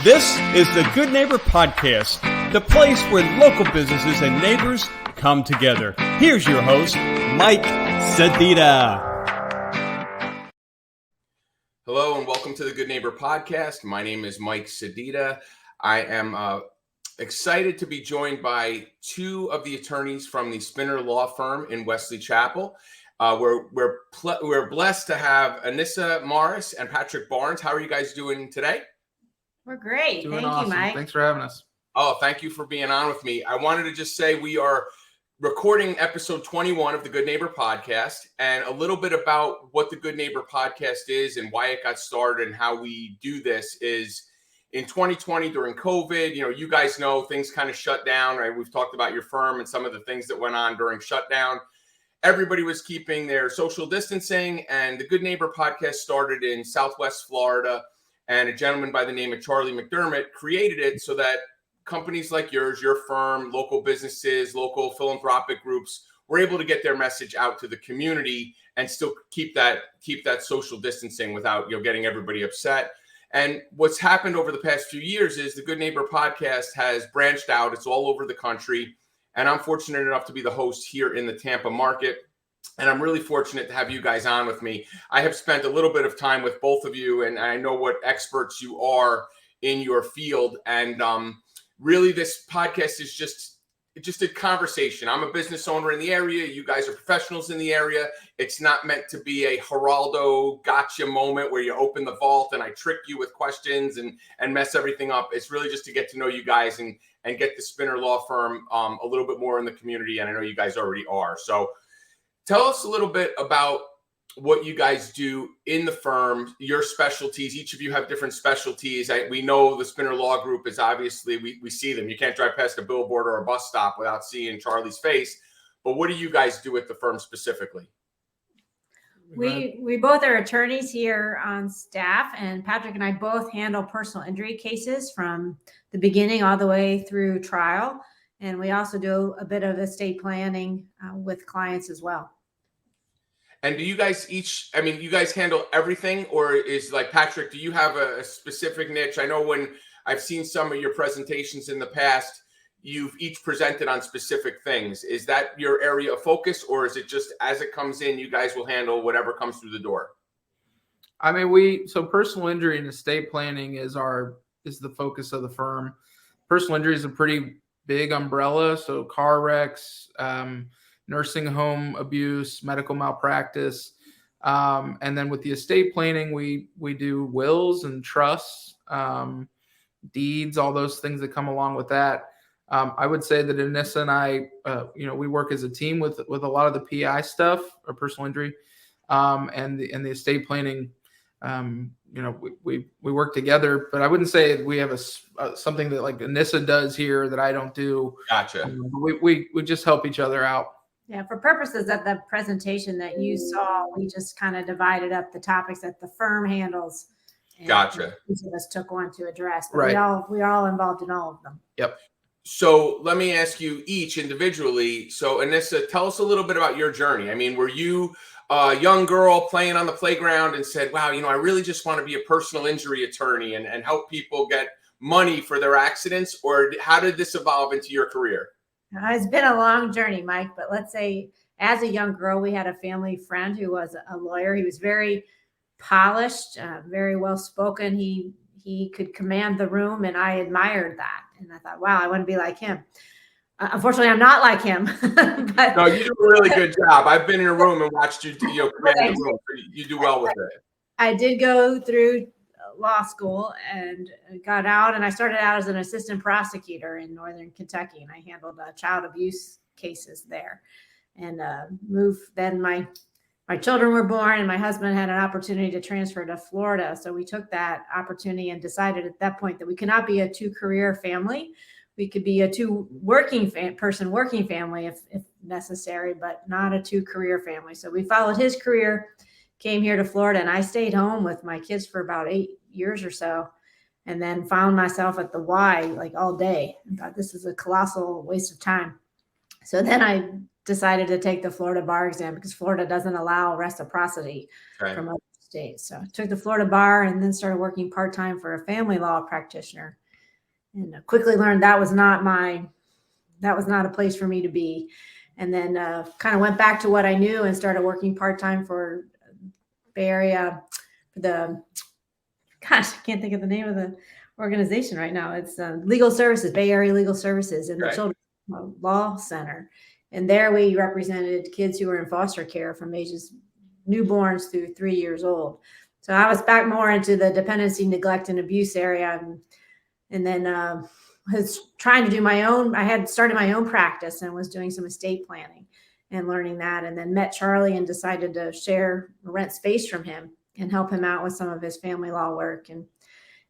This is the Good Neighbor Podcast, the place where local businesses and neighbors come together. Here's your host, Mike Sedita. Hello and welcome to the Good Neighbor Podcast. My name is Mike Sedita. I am excited to be joined by two of the attorneys from the Spinner Law Firm in Wesley Chapel. We're blessed to have Anissa Morris and Patrick Barnes. How are you guys doing today? We're great. Doing Thank awesome. you, Mike. Thanks for having us. Oh, thank you for being on with me. I wanted to just say we are recording episode 21 of the Good Neighbor Podcast, and a little bit about what the Good Neighbor Podcast is and why it got started and how we do this is in 2020 during COVID, you guys know things kind of shut down, right? We've talked about your firm and some of the things that went on during shutdown. Everybody was keeping their social distancing, and the Good Neighbor Podcast started in Southwest Florida, and a gentleman by the name of Charlie McDermott created it so that companies like yours, your firm, local businesses, local philanthropic groups were able to get their message out to the community and still keep that social distancing without getting everybody upset. And what's happened over the past few years is the Good Neighbor Podcast has branched out. It's all over the country. And I'm fortunate enough to be the host here in the Tampa market. And I'm really fortunate to have you guys on with me. I have spent a little bit of time with both of you, and I know what experts you are in your field. And really, this podcast is just a conversation. I'm a business owner in the area. You guys are professionals in the area. It's not meant to be a Geraldo gotcha moment where you open the vault and I trick you with questions and mess everything up. It's really just to get to know you guys and get the Spinner Law Firm a little bit more in the community. And I know you guys already are. So tell us a little bit about what you guys do in the firm, your specialties. Each of you have different specialties. We know the Spinner Law Group is obviously, we see them. You can't drive past a billboard or a bus stop without seeing Charlie's face. But what do you guys do at the firm specifically? We both are attorneys here on staff, and Patrick and I both handle personal injury cases from the beginning all the way through trial. And we also do a bit of estate planning with clients as well. And do you guys you guys handle everything, or is like Patrick, do you have a specific niche? I know when I've seen some of your presentations in the past, you've each presented on specific things. Is that your area of focus, or is it just as it comes in, you guys will handle whatever comes through the door? So personal injury and estate planning is the focus of the firm. Personal injury is a pretty big umbrella. So car wrecks, nursing home abuse, medical malpractice. And then with the estate planning, we do wills and trusts, deeds, all those things that come along with that. I would say that Anissa and I, we work as a team with a lot of the PI stuff or personal injury, and the estate planning. We work together, but I wouldn't say we have something that like Anissa does here that I don't do. Gotcha. We just help each other out. Yeah, for purposes of the presentation that you saw, we just kind of divided up the topics that the firm handles. Gotcha. Each of us took one to address, but right. we are all involved in all of them. Yep. So let me ask you each individually. So Anissa, tell us a little bit about your journey. I mean, were you a young girl playing on the playground and said, wow, I really just want to be a personal injury attorney and help people get money for their accidents? Or how did this evolve into your career? It's been a long journey, Mike, but let's say as a young girl, we had a family friend who was a lawyer. He was very polished, very well-spoken. He could command the room, and I admired that. And I thought, wow, I want to be like him. Unfortunately, I'm not like him. But, no, you do a really good job. I've been in a room and watched you command the room. You do well with it. I did go through law school and got out, and I started out as an assistant prosecutor in Northern Kentucky, and I handled child abuse cases there. And moved. Then my children were born, and my husband had an opportunity to transfer to Florida, so we took that opportunity and decided at that point that we could not be a two-career family. We could be a two-person working family if necessary, but not a two-career family. So we followed his career, came here to Florida, and I stayed home with my kids for about 8 years or so, and then found myself at the Y like all day and thought this is a colossal waste of time. So then I decided to take the Florida bar exam because Florida doesn't allow reciprocity from others. state. So I took the Florida bar and then started working part-time for a family law practitioner, and quickly learned that was not a place for me to be. And then kind of went back to what I knew and started working part-time for Bay Area, I can't think of the name of the organization right now. It's Legal Services, Bay Area Legal Services, and the Children's Law Center. And there we represented kids who were in foster care from ages newborns through 3 years old. So I was back more into the dependency, neglect, and abuse area. And then was trying to do I had started my own practice and was doing some estate planning and learning that, and then met Charlie and decided to rent space from him and help him out with some of his family law work. And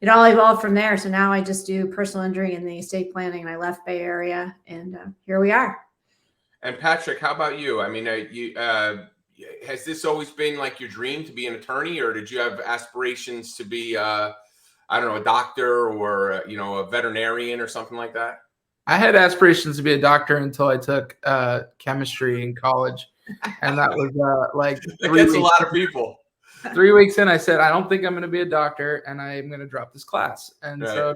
it all evolved from there. So now I just do personal injury and the estate planning, and I left Bay Area, and here we are. And Patrick, how about you? I mean, has this always been like your dream to be an attorney, or did you have aspirations to be, a doctor or, a veterinarian or something like that? I had aspirations to be a doctor until I took chemistry in college. And that was that gets a lot of people. 3 weeks in, I said, I don't think I'm going to be a doctor, and I'm going to drop this class. And so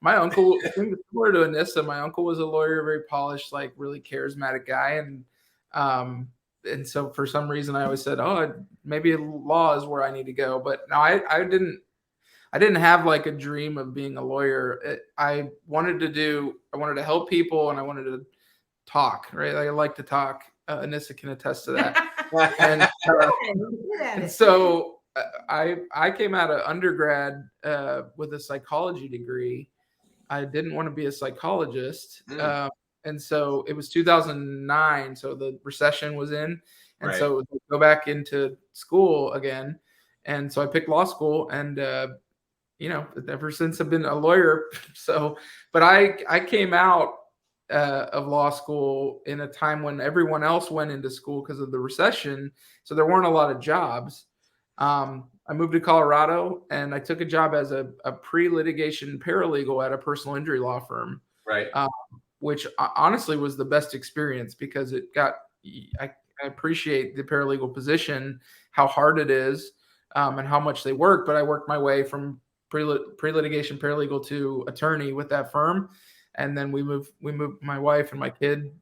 my uncle, similar to Anissa, my uncle was a lawyer, very polished, like really charismatic guy. And so for some reason I always said, maybe law is where I need to go. But no, I didn't have like a dream of being a lawyer. I wanted to help people, and I wanted to talk, right? I like to talk. Anissa can attest to that. and so I came out of undergrad with a psychology degree. I didn't want to be a psychologist. And so it was 2009. So the recession was in. And so it was go back into school again. And so I picked law school, and, ever since I've been a lawyer. But I came out of law school in a time when everyone else went into school because of the recession. So there weren't a lot of jobs. I moved to Colorado, and I took a job as a pre-litigation paralegal at a personal injury law firm. Right. Which honestly was the best experience, because I appreciate the paralegal position, how hard it is, and how much they work. But I worked my way from pre-litigation paralegal to attorney with that firm. And then we moved my wife and my kid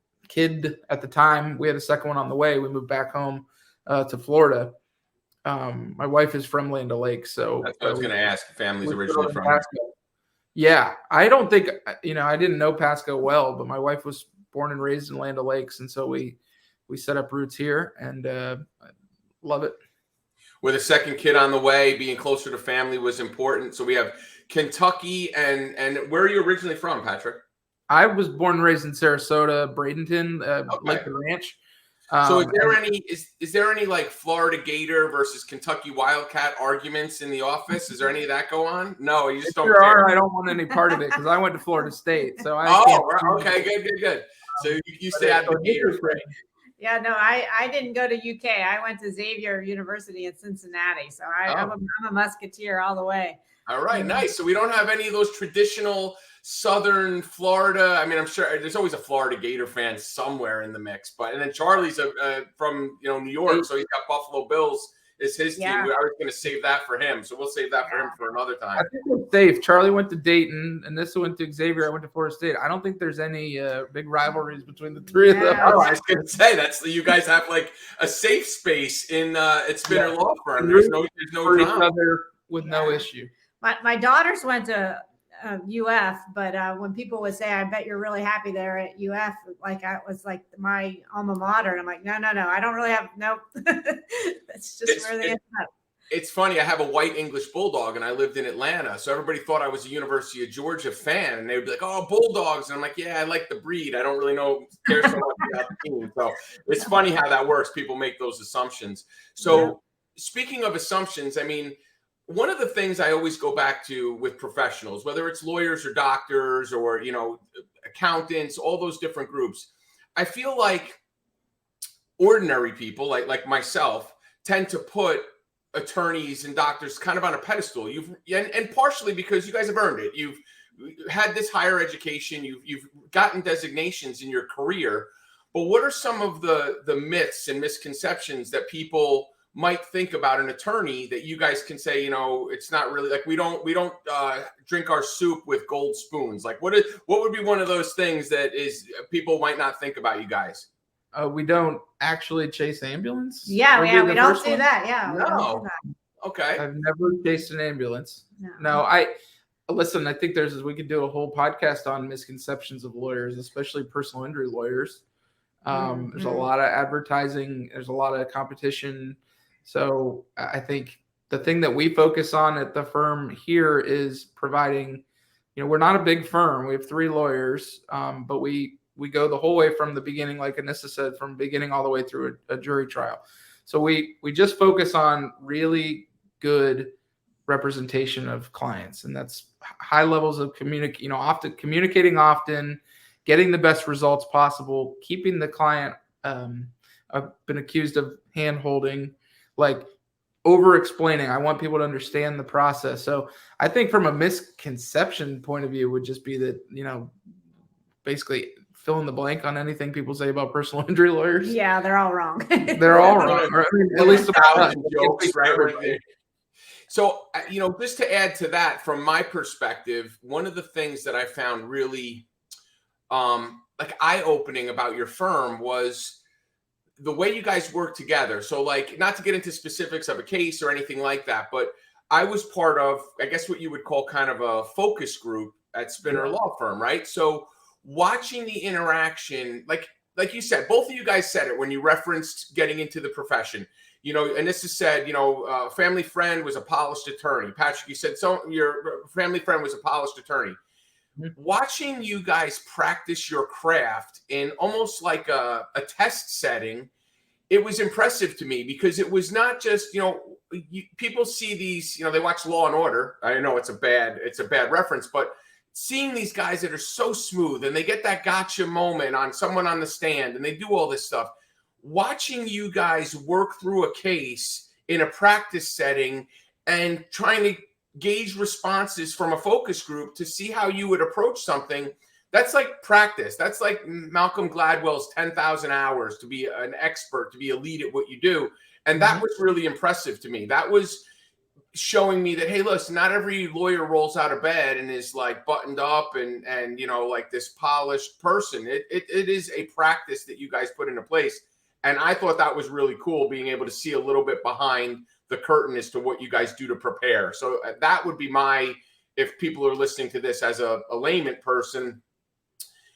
at the time. We had a second one on the way. We moved back home to Florida. My wife is from Land O'Lakes, so that's what I was going to ask. Family's originally from Pasco. Yeah, I don't think I didn't know Pasco well, but my wife was born and raised in Land O'Lakes, and so we set up roots here, and I love it. With a second kid on the way, being closer to family was important. So we have Kentucky, and where are you originally from, Patrick? I was born and raised in Sarasota, Bradenton, Lake Ranch. So is there any like Florida Gator versus Kentucky Wildcat arguments in the office? Is there any of that go on? No, you just don't care. I don't want any part of it, because I went to Florida State. So okay, good. So you stay out of the Gators, right? Yeah, no, I didn't go to UK. I went to Xavier University in Cincinnati. So I'm a Musketeer all the way. All right, nice. So we don't have any of those traditional Southern Florida. I mean, I'm sure there's always a Florida Gator fan somewhere in the mix. And then Charlie's from New York, so he's got Buffalo Bills is his team. I was going to save that for him, so we'll save that for him for another time. I think it's safe. Charlie went to Dayton, Anissa went to Xavier. I went to Florida State. I don't think there's any big rivalries between the three of them. Oh, I was going to say you guys have like a safe space in Spinner Law Firm. There's no drama with no issue. My daughters went to UF, but when people would say, "I bet you're really happy there at UF," like I was like my alma mater, and I'm like, no, I don't really have That's just where they end up. It's funny. I have a white English bulldog, and I lived in Atlanta, so everybody thought I was a University of Georgia fan, and they would be like, "Oh, Bulldogs," and I'm like, "Yeah, I like the breed. I don't really care so much about the team." So it's funny how that works. People make those assumptions. So speaking of assumptions, I mean, one of the things I always go back to with professionals, whether it's lawyers or doctors or, accountants, all those different groups, I feel like ordinary people like myself tend to put attorneys and doctors kind of on a pedestal. And partially because you guys have earned it. You've had this higher education. You've gotten designations in your career. But what are some of the myths and misconceptions that people might think about an attorney that you guys can say, it's not really like we don't drink our soup with gold spoons. Like what would be one of those things that is people might not think about you guys? We don't actually chase ambulance. Yeah, we don't do that. Yeah, No. we don't do that. Okay. I've never chased an ambulance. No, Listen, I think we could do a whole podcast on misconceptions of lawyers, especially personal injury lawyers. There's a lot of advertising. There's a lot of competition. So I think the thing that we focus on at the firm here is providing, we're not a big firm. We have 3 lawyers, but we go the whole way from the beginning, like Anissa said, from beginning all the way through a jury trial. So we just focus on really good representation of clients, and that's high levels of communicating often, getting the best results possible, keeping the client. I've been accused of hand holding, like over explaining. I want people to understand the process. So I think from a misconception point of view would just be that, basically fill in the blank on anything people say about personal injury lawyers. Yeah, they're all wrong. They're all wrong. Or at least about jokes, right? So, just to add to that, from my perspective, one of the things that I found really like eye-opening about your firm was the way you guys work together. So, like, not to get into specifics of a case or anything like that, but I was part of, I guess, what you would call kind of a focus group at Spinner Law Firm, right? So watching the interaction, like you said, both of you guys said it when you referenced getting into the profession. Anissa said, family friend was a polished attorney. Patrick, you said, so your family friend was a polished attorney. Watching you guys practice your craft in almost like a test setting, it was impressive to me because it was not just, people see these, they watch Law and Order. I know it's a bad reference, but seeing these guys that are so smooth and they get that gotcha moment on someone on the stand and they do all this stuff, watching you guys work through a case in a practice setting and trying to gauge responses from a focus group to see how you would approach something, that's like practice. That's like Malcolm Gladwell's 10,000 hours to be an expert, to be a lead at what you do. And that was really impressive to me. That was showing me that, hey, listen, not every lawyer rolls out of bed and is like buttoned up and like this polished person. It is a practice that you guys put into place. And I thought that was really cool, being able to see a little bit behind the curtain as to what you guys do to prepare. So that would be if people are listening to this as a layman person,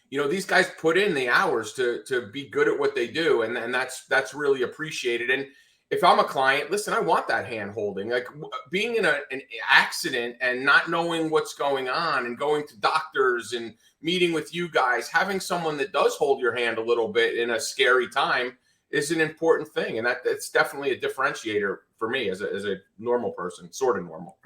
these guys put in the hours to be good at what they do. And that's really appreciated. And if I'm a client, listen, I want that hand holding, like being in an accident and not knowing what's going on and going to doctors and meeting with you guys, having someone that does hold your hand a little bit in a scary time is an important thing. And that's definitely a differentiator for me as a normal person, sort of normal.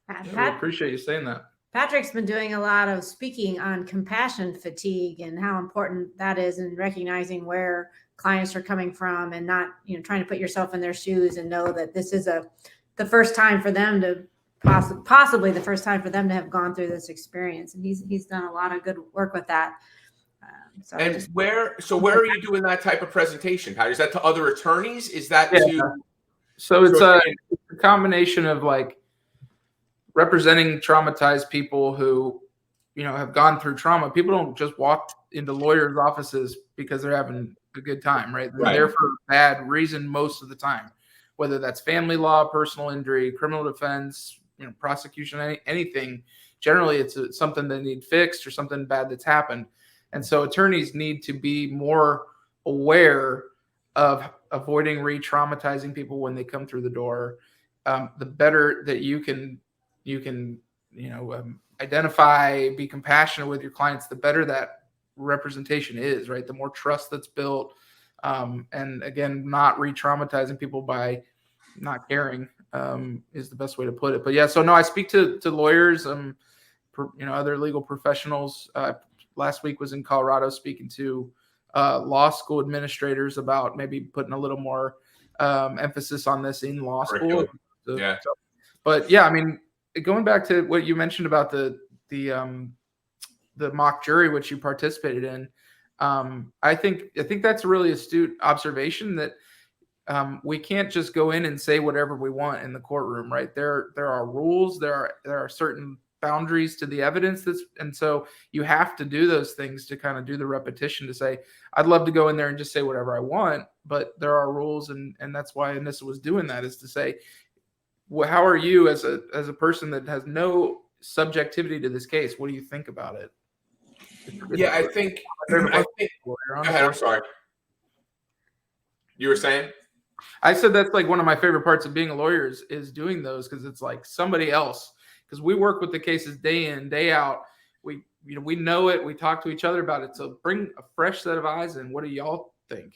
I appreciate you saying that. Patrick's been doing a lot of speaking on compassion fatigue and how important that is, and recognizing where clients are coming from and not, trying to put yourself in their shoes and know that this is the first time for them to possibly the first time for them to have gone through this experience. And he's done a lot of good work with that. Where are you doing that type of presentation, Pat? Is that to other attorneys? Is that to? So it's a combination of like representing traumatized people who, have gone through trauma. People don't just walk into lawyers' offices because they're having a good time, right? They're there for a bad reason most of the time, whether that's family law, personal injury, criminal defense, prosecution, anything. Generally, it's something they need fixed or something bad that's happened. And so attorneys need to be more aware of avoiding re-traumatizing people when they come through the door. The better that you can identify, be compassionate with your clients, the better that representation is, right? The more trust that's built. And again, not re-traumatizing people by not caring is the best way to put it. But yeah, so no, I speak to lawyers, other legal professionals. Last week was in Colorado speaking to law school administrators about maybe putting a little more emphasis on this in law school. But yeah, I mean, going back to what you mentioned about the mock jury, which you participated in, I think that's a really astute observation that we can't just go in and say whatever we want in the courtroom, right? There are rules. There are certain boundaries to the evidence and so you have to do those things to kind of do the repetition to say, I'd love to go in there and just say whatever I want, but there are rules, and that's why Anissa was doing that, is to say, well, how are you as a person that has no subjectivity to this case? What do you think about it? Yeah, I think go ahead, I'm sorry. You were saying? I said that's like one of my favorite parts of being a lawyer is doing those, because it's like somebody else. Because we work with the cases day in, day out. We know it. We talk to each other about it. So bring a fresh set of eyes in. What do y'all think?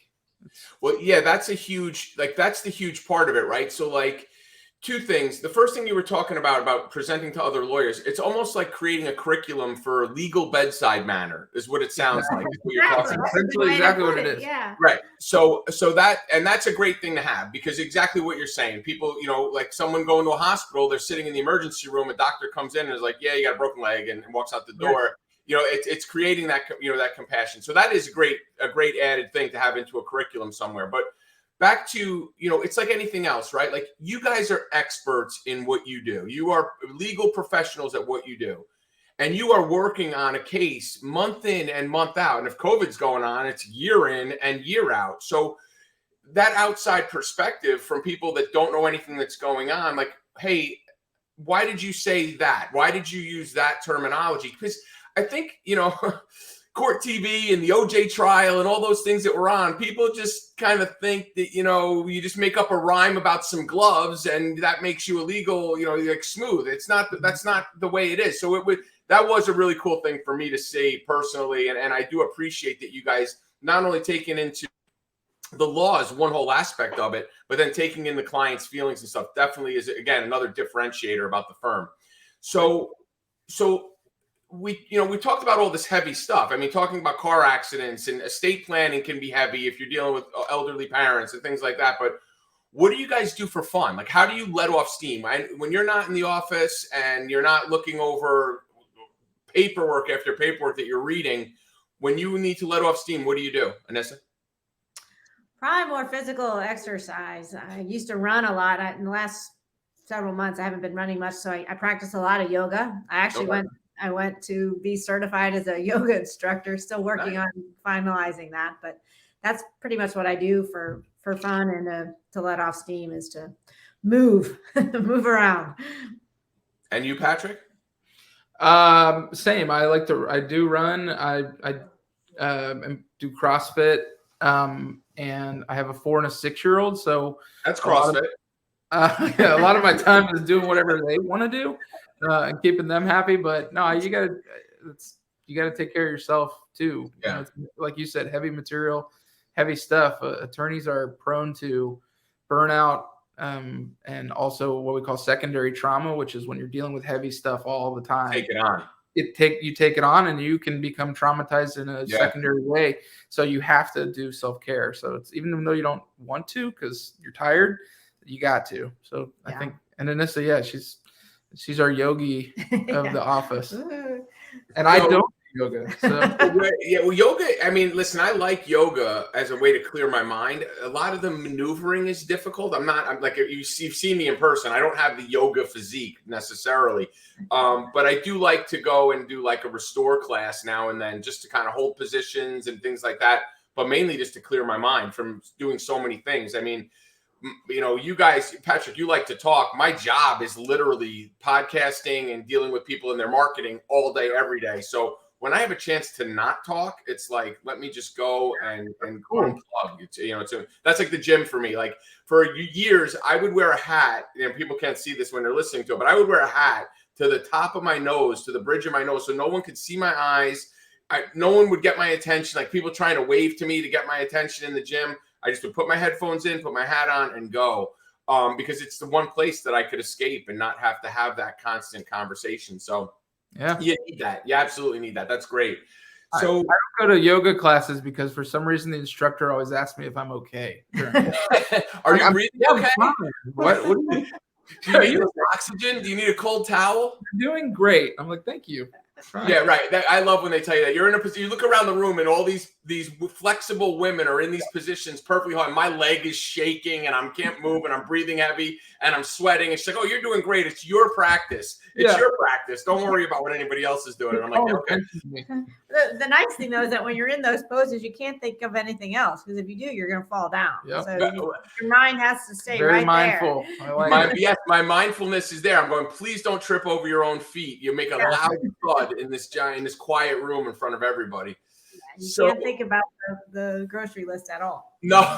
Well, yeah, that's the huge part of it, right? So like, two things. The first thing you were talking about presenting to other lawyers, it's almost like creating a curriculum for legal bedside manner is what it sounds like. What you're talking about. Exactly what it is. Yeah. Right. So that's a great thing to have, because exactly what you're saying. People, like someone going to a hospital, they're sitting in the emergency room, a doctor comes in and is like, yeah, you got a broken leg, and walks out the door. Right. It's creating that, that compassion. So that is a great added thing to have into a curriculum somewhere. But back to, it's like anything else, right? Like, you guys are experts in what you do. You are legal professionals at what you do. And you are working on a case month in and month out. And if COVID's going on, it's year in and year out. So that outside perspective from people that don't know anything that's going on, like, hey, why did you say that? Why did you use that terminology? Because I think, court TV and the OJ trial and all those things that were on, people just kind of think that, you just make up a rhyme about some gloves and that makes you illegal, like smooth. That's not the way it is. So that was a really cool thing for me to see personally. And I do appreciate that you guys not only taking into the law as one whole aspect of it, but then taking in the client's feelings and stuff definitely is, again, another differentiator about the firm. So we talked about all this heavy stuff. I mean, talking about car accidents and estate planning can be heavy if you're dealing with elderly parents and things like that. But what do you guys do for fun? Like, how do you let off steam? When you're not in the office and you're not looking over paperwork after paperwork that you're reading, when you need to let off steam, what do you do, Anissa? Probably more physical exercise. I used to run a lot. In the last several months, I haven't been running much, so I practice a lot of yoga. I went to be certified as a yoga instructor, still working on finalizing that, but that's pretty much what I do for fun and to let off steam, is to move around. And you, Patrick? Same. I do run. I do CrossFit. And I have a 4 and a 6-year-old. So that's CrossFit. A lot of my time is doing whatever they want to do. And keeping them happy, but no, you gotta take care of yourself too. Yeah. Like you said, heavy material, heavy stuff. Attorneys are prone to burnout, and also what we call secondary trauma, which is when you're dealing with heavy stuff all the time. Take it on. You take it on, and you can become traumatized in a secondary way. So you have to do self-care. So it's, even though you don't want to because you're tired, you got to. So I think, and Anissa, she's our yogi of the office. And I don't do yoga. So. Yoga, I mean, listen, I like yoga as a way to clear my mind. A lot of the maneuvering is difficult. I'm like, you've seen me in person. I don't have the yoga physique necessarily. But I do like to go and do like a restore class now and then, just to kind of hold positions and things like that. But mainly just to clear my mind from doing so many things. I mean, you guys, Patrick, you like to talk. My job is literally podcasting and dealing with people in their marketing all day, every day. So when I have a chance to not talk, it's like, let me just go and unplug. That's like the gym for me. Like, for years, I would wear a hat. People can't see this when they're listening to it, but I would wear a hat to the top of my nose, to the bridge of my nose, so no one could see my eyes. No one would get my attention. Like, people trying to wave to me to get my attention in the gym. I just would put my headphones in, put my hat on, and go, because it's the one place that I could escape and not have to have that constant conversation. So you need that. You absolutely need that. That's great. So I don't go to yoga classes because for some reason the instructor always asks me if I'm okay. Are you really okay? What do you need oxygen? Do you need a cold towel? You're doing great. I'm like, thank you. Yeah, right. I love when they tell you that. You're in a position, you look around the room and all these these flexible women are in these positions perfectly hard. My leg is shaking and I can't move and I'm breathing heavy and I'm sweating. And she's like, oh, you're doing great. It's your practice. It's your practice. Don't worry about what anybody else is doing. And I'm like, okay. The nice thing though is that when you're in those poses, you can't think of anything else, because if you do, you're going to fall down. Yep. So your mind has to stay Very right mindful. there. I like Yes, my mindfulness is there. I'm going, please don't trip over your own feet. You make a loud thud in this quiet room in front of everybody. You can't think about the grocery list at all. No,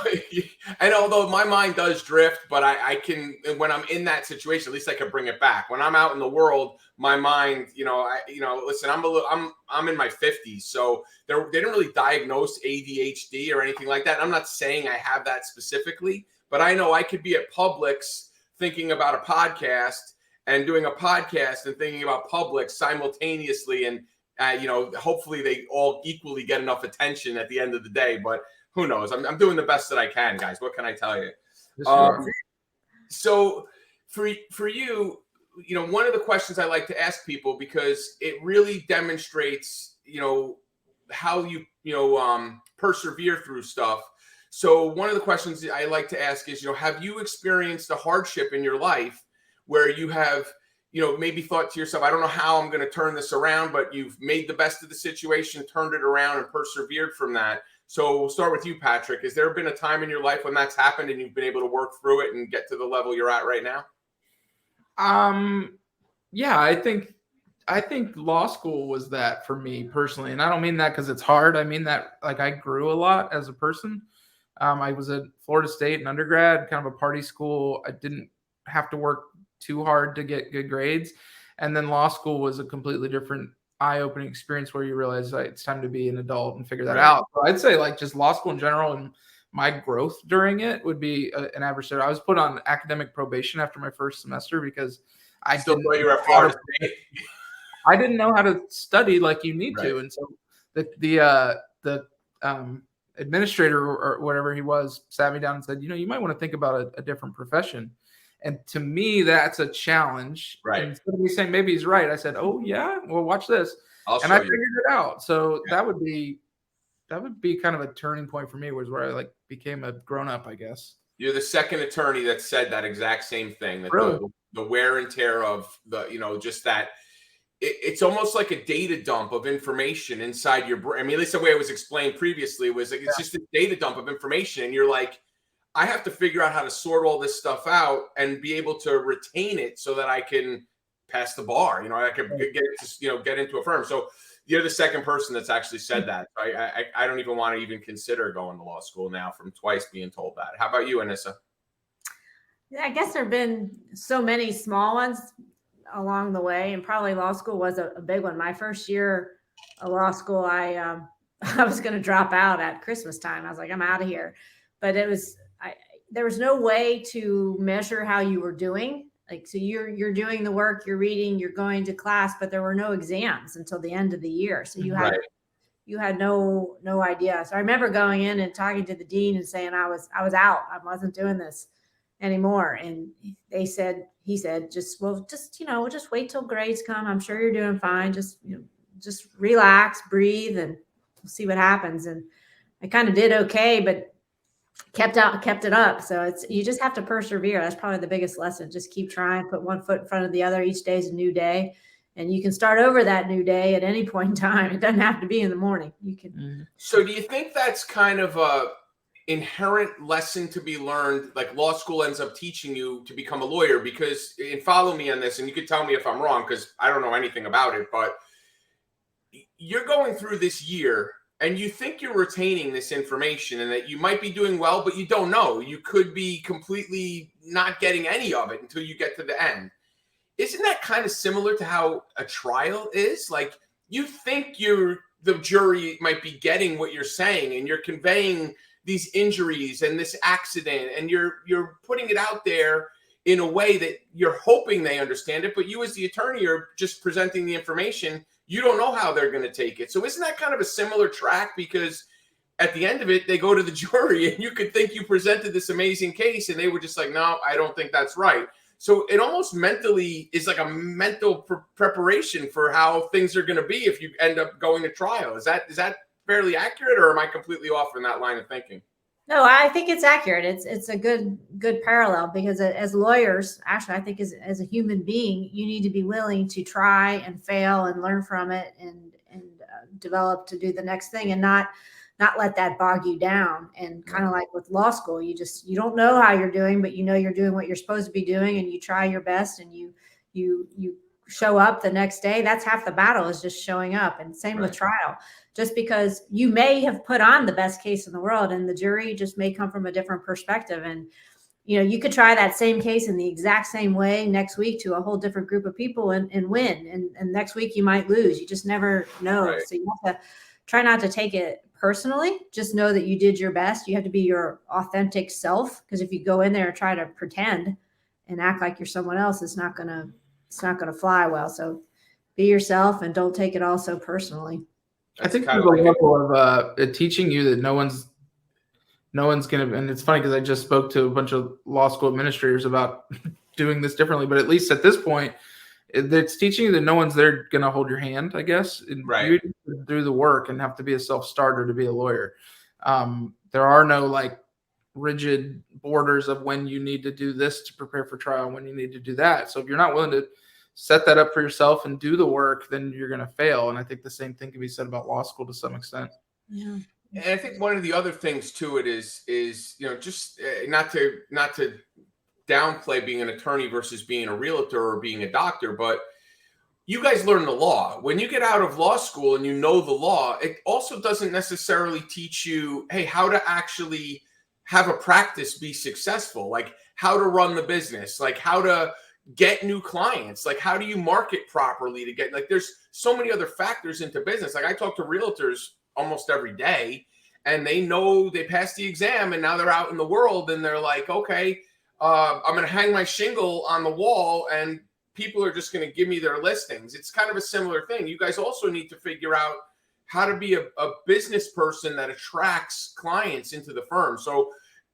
and although my mind does drift, but I can, when I'm in that situation, at least I can bring it back. When I'm out in the world, my mind, listen, I'm in my 50s, so they didn't really diagnose ADHD or anything like that. I'm not saying I have that specifically, but I know I could be at Publix thinking about a podcast and doing a podcast and thinking about Publix simultaneously, and hopefully they all equally get enough attention at the end of the day, but who knows? I'm doing the best that I can, guys. What can I tell you? So for you, one of the questions I like to ask people, because it really demonstrates, how you persevere through stuff. So one of the questions I like to ask is, have you experienced a hardship in your life where you have maybe thought to yourself, I don't know how I'm going to turn this around, but you've made the best of the situation, turned it around, and persevered from that. So we'll start with you, Patrick. Has there been a time in your life when that's happened and you've been able to work through it and get to the level you're at right now? Yeah, I think law school was that for me personally. And I don't mean that because it's hard. I mean that I grew a lot as a person. I was at Florida State in undergrad, kind of a party school. I didn't have to work too hard to get good grades. And then law school was a completely different eye-opening experience where you realize it's time to be an adult and figure that out. So I'd say just law school in general and my growth during it would be an adversary. I was put on academic probation after my first semester because I still thought you were at Florida State. I didn't know how to study like you need to. And so the administrator or whatever he was sat me down and said, you might want to think about a different profession. And to me, that's a challenge. Right. And instead of me saying maybe he's right, I said, "Oh yeah, well watch this," I figured it out. So that would be kind of a turning point for me, was where I became a grown up, I guess. You're the second attorney that said that exact same thing. That really? the wear and tear of just that. It's almost like a data dump of information inside your brain. I mean, at least the way it was explained previously was it's just a data dump of information, and you're like, I have to figure out how to sort all this stuff out and be able to retain it so that I can pass the bar. I can get into a firm. So you're the second person that's actually said that. I don't even want to even consider going to law school now from twice being told that. How about you, Anissa? Yeah, I guess there have been so many small ones along the way, and probably law school was a big one. My first year of law school, I was going to drop out at Christmas time. I was like, I'm out of here. But there was no way to measure how you were doing. So you're doing the work, you're reading, you're going to class, but there were no exams until the end of the year. So you had no idea. So I remember going in and talking to the dean and saying I was out. I wasn't doing this anymore. And he said, just wait till grades come. I'm sure you're doing fine. Just relax, breathe, and we'll see what happens. And I kind of did okay, but kept it up. So you just have to persevere. That's probably the biggest lesson. Just keep trying, put one foot in front of the other. Each day is a new day, and you can start over that new day at any point in time. It doesn't have to be in the morning. You can. So do you think that's kind of a inherent lesson to be learned, like law school ends up teaching you to become a lawyer? Because, and follow me on this, and you can tell me if I'm wrong, because I don't know anything about it, but you're going through this year and you think you're retaining this information and that you might be doing well, but you don't know. You could be completely not getting any of it until you get to the end. Isn't that kind of similar to how a trial is? Like, you think the jury might be getting what you're saying, and you're conveying these injuries and this accident, and you're putting it out there in a way that you're hoping they understand it, but you as the attorney are just presenting the information. You don't know how they're going to take it. So isn't that kind of a similar track? Because at the end of it, they go to the jury, and you could think you presented this amazing case, and they were just like, no, I don't think that's right. So it almost mentally is like a mental preparation for how things are going to be if you end up going to trial. Is that fairly accurate, or am I completely off in that line of thinking? No, I think it's accurate. It's a good parallel, because as lawyers, actually, I think as a human being, you need to be willing to try and fail and learn from it and develop to do the next thing, and not let that bog you down. And kind of like with law school, you don't know how you're doing, but you know you're doing what you're supposed to be doing, and you try your best, and you show up the next day. That's half the battle, is just showing up. And same with trial. Just because you may have put on the best case in the world, and the jury just may come from a different perspective. And, you could try that same case in the exact same way next week to a whole different group of people and win. And next week you might lose. You just never know. Right. So you have to try not to take it personally. Just know that you did your best. You have to be your authentic self, because if you go in there and try to pretend and act like you're someone else, it's not gonna fly well. So be yourself and don't take it all so personally. I think there's a level of teaching you that no one's going to, and it's funny because I just spoke to a bunch of law school administrators about doing this differently, but at least at this point, it's teaching you that no one's there going to hold your hand, I guess. Right. You do the work and have to be a self-starter to be a lawyer. There are no like rigid borders of when you need to do this to prepare for trial and when you need to do that. So if you're not willing to set that up for yourself and do the work, then you're going to fail. And I think the same thing can be said about law school to some extent. Yeah. And I think one of the other things to it is just not to downplay being an attorney versus being a realtor or being a doctor, but you guys learn the law. When you get out of law school and you know the law, it also doesn't necessarily teach you, hey, how to actually have a practice be successful, like how to run the business, like how to get new clients, like how do you market properly to get, like there's so many other factors into business. Like I talk to realtors almost every day, and they know they passed the exam and now they're out in the world and they're like, okay, I'm going to hang my shingle on the wall and people are just going to give me their listings. It's kind of a similar thing. You guys also need to figure out how to be a business person that attracts clients into the firm. So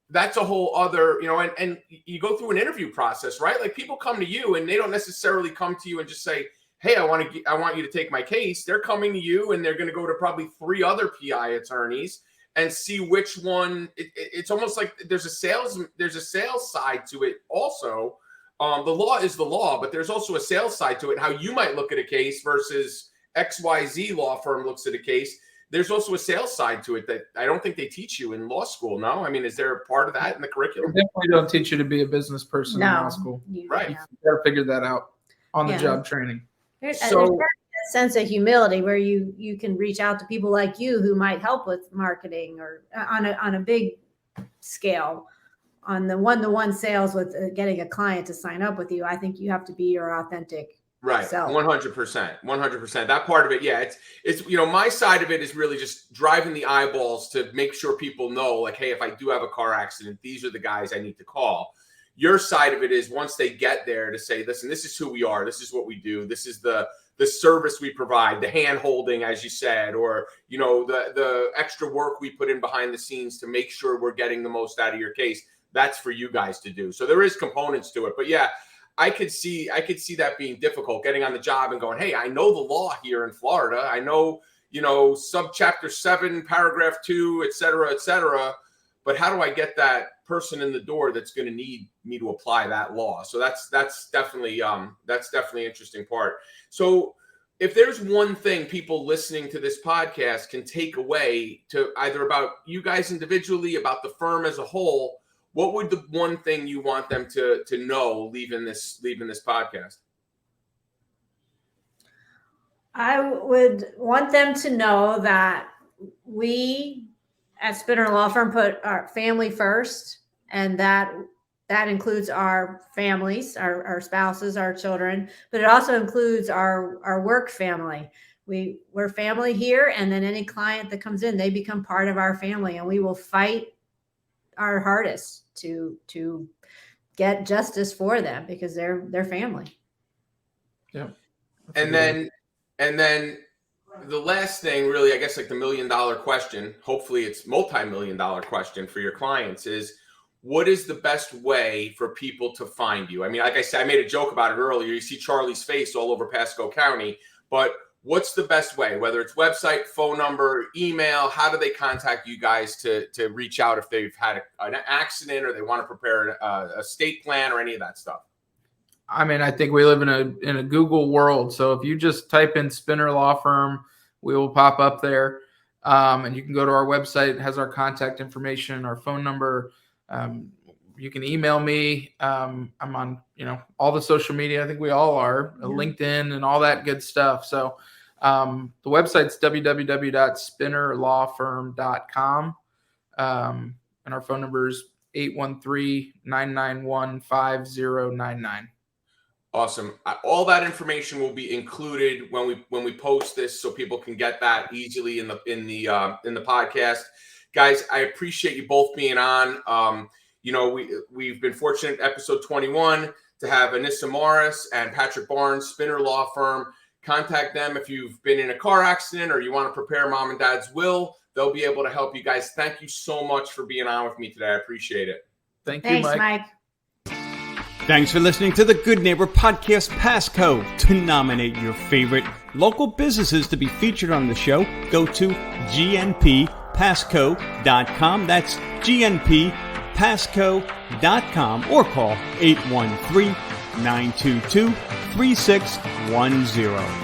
that's a whole other, and you go through an interview process, right? Like people come to you and they don't necessarily come to you and just say, hey, I want you to take my case. They're coming to you and they're going to go to probably 3 other PI attorneys and see which one. It's almost like there's a sales side to it also. The law is the law, but there's also a sales side to it. How you might look at a case versus XYZ law firm looks at a case. There's also a sales side to it that I don't think they teach you in law school. No, I mean, is there a part of that in the curriculum? They definitely don't teach you to be a business person in law school. Right. You got to figure that out on the job training. There's a sense of humility where you can reach out to people like you who might help with marketing or on a big scale. On the one-to-one sales with getting a client to sign up with you, I think you have to be your authentic. Right. 100%. That part of it. Yeah. It's, my side of it is really just driving the eyeballs to make sure people know, like, hey, if I do have a car accident, these are the guys I need to call. Your side of it is once they get there to say, listen, this is who we are. This is what we do. This is the service we provide, the hand holding, as you said, or, the extra work we put in behind the scenes to make sure we're getting the most out of your case. That's for you guys to do. So there is components to it, but yeah, I could see that being difficult, getting on the job and going, hey, I know the law here in Florida. I know, subchapter 7, paragraph 2, et cetera, but how do I get that person in the door that's going to need me to apply that law? So that's definitely an interesting part. So if there's one thing people listening to this podcast can take away to either about you guys individually, about the firm as a whole, what would the one thing you want them to know leaving this podcast? I would want them to know that we at Spinner Law Firm put our family first, and that includes our families, our spouses, our children, but it also includes our work family. We're family here, and then any client that comes in, they become part of our family, and we will fight our hardest to get justice for them because they're family. Yeah. And then the last thing, really, I guess, like the $1 million question, hopefully it's multi-million-dollar question for your clients is, what is the best way for people to find you? I mean, like I said, I made a joke about it earlier. You see Charlie's face all over Pasco County, but what's the best way, whether it's website, phone number, email? How do they contact you guys to reach out if they've had an accident or they want to prepare a estate plan or any of that stuff? I mean, I think we live in a Google world. So if you just type in Spinner Law Firm, we will pop up there. And you can go to our website. It has our contact information, our phone number. You can email me. I'm on, all the social media. I think we all are, LinkedIn and all that good stuff. So the website's www.spinnerlawfirm.com. And our phone number is 813-991-5099. Awesome. All that information will be included when we post this, so people can get that easily in the podcast. Guys, I appreciate you both being on. We've been fortunate, episode 21, to have Anissa Morris and Patrick Barnes, Spinner Law Firm. Contact them if you've been in a car accident or you want to prepare mom and dad's will. They'll be able to help you guys. Thank you so much for being on with me today. I appreciate it. Thanks, Mike. Thanks for listening to the Good Neighbor Podcast Passcode. To nominate your favorite local businesses to be featured on the show, go to gnppasscode.com. That's gnppasscode.com, or call 813-922-3610.